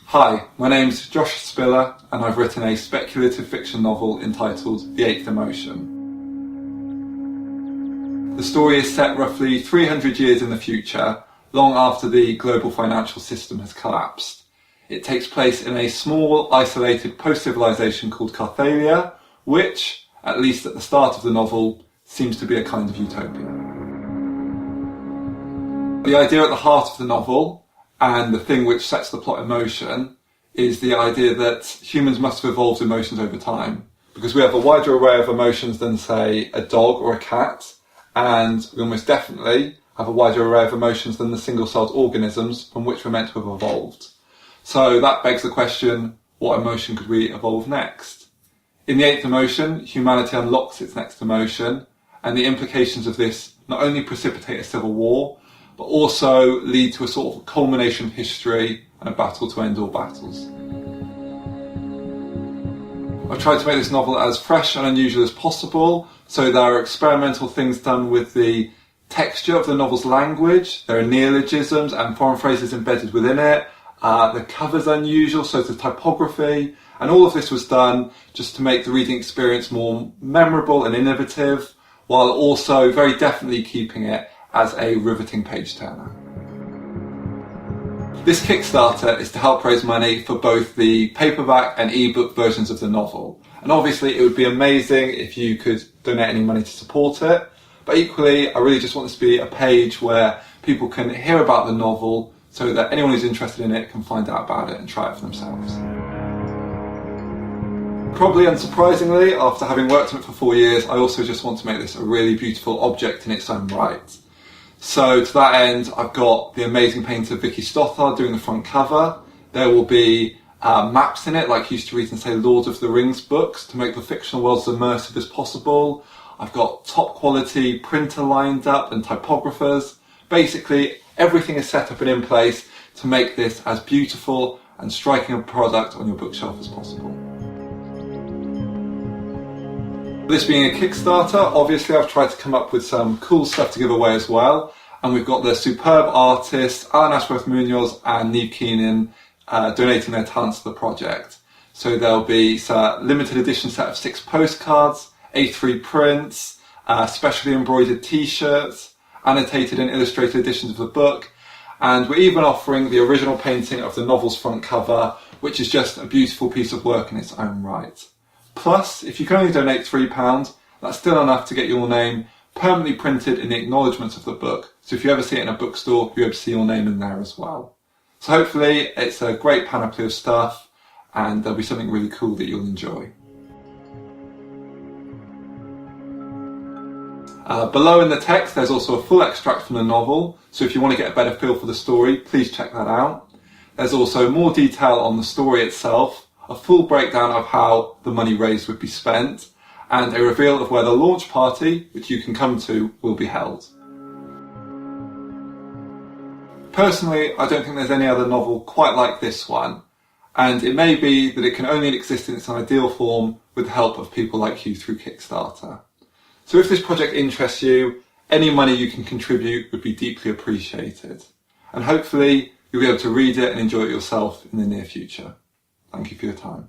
Hi, my name's Josh Spiller and I've written a speculative fiction novel entitled The Eighth Emotion. The story is set roughly 300 years in the future, long after the global financial system has collapsed. It takes place in a small, isolated post-civilization called Carthalia, which, at least at the start of the novel, seems to be a kind of utopia. The idea at the heart of the novel, and the thing which sets the plot in motion, is the idea that humans must have evolved emotions over time. Because we have a wider array of emotions than, say, a dog or a cat, and we almost definitely have a wider array of emotions than the single-celled organisms from which we're meant to have evolved. So that begs the question, what emotion could we evolve next? In The Eighth Emotion, humanity unlocks its next emotion, and the implications of this not only precipitate a civil war, but also lead to a sort of culmination of history and a battle to end all battles. I've tried to make this novel as fresh and unusual as possible, so there are experimental things done with the texture of the novel's language, there are neologisms and foreign phrases embedded within it, the cover's unusual, so is the typography, and all of this was done just to make the reading experience more memorable and innovative, while also very definitely keeping it as a riveting page-turner. This Kickstarter is to help raise money for both the paperback and ebook versions of the novel. And obviously it would be amazing if you could donate any money to support it. But equally, I really just want this to be a page where people can hear about the novel so that anyone who's interested in it can find out about it and try it for themselves. Probably unsurprisingly, after having worked on it for 4 years, I also just want to make this a really beautiful object in its own right. So to that end, I've got the amazing painter Vicky Stothard doing the front cover. There will be maps in it, like you used to read in, say, Lord of the Rings books, to make the fictional worlds as immersive as possible. I've got top quality printer lined up and typographers. Basically, everything is set up and in place to make this as beautiful and striking a product on your bookshelf as possible. This being a Kickstarter, obviously I've tried to come up with some cool stuff to give away as well, and we've got the superb artists Alan Ashworth Munoz and Neve Keenan donating their talents to the project. So there'll be a limited edition set of 6 postcards, A3 prints, specially embroidered t-shirts, annotated and illustrated editions of the book, and we're even offering the original painting of the novel's front cover, which is just a beautiful piece of work in its own right. Plus, if you can only donate £3, that's still enough to get your name permanently printed in the acknowledgements of the book. So if you ever see it in a bookstore, you'll be able to see your name in there as well. So hopefully it's a great panoply of stuff and there'll be something really cool that you'll enjoy. Below in the text there's also a full extract from the novel, so if you want to get a better feel for the story, please check that out. There's also more detail on the story itself, a full breakdown of how the money raised would be spent, and a reveal of where the launch party, which you can come to, will be held. Personally, I don't think there's any other novel quite like this one, and it may be that it can only exist in its ideal form with the help of people like you through Kickstarter. So if this project interests you, any money you can contribute would be deeply appreciated. And hopefully you'll be able to read it and enjoy it yourself in the near future. Thank you for your time.